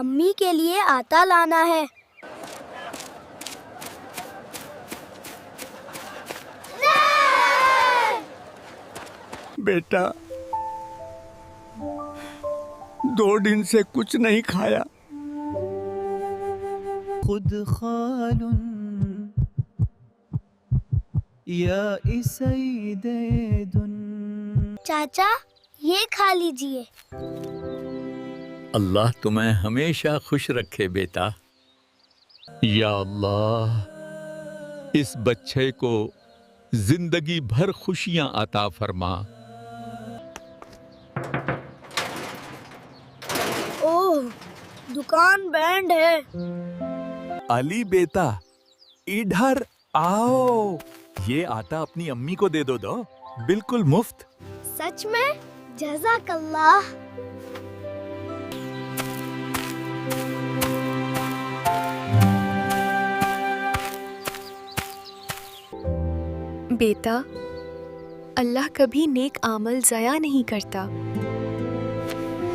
امی کے لیے آٹا لانا ہے۔ بیٹا 2 دن سے کچھ نہیں کھایا۔ خود خال یا سید دن۔ چاچا یہ کھا لیجئے۔ اللہ تمہیں ہمیشہ خوش رکھے بیٹا۔ یا اللہ اس بچے کو زندگی بھر خوشیاں عطا فرما۔ اوہ دکان بینڈ ہے۔ علی بیٹا ادھر آؤ، یہ آٹا اپنی امی کو دے دو بالکل مفت۔ سچ میں؟ جزاک اللہ۔ بیٹا، اللہ کبھی نیک عمل ضائع نہیں کرتا۔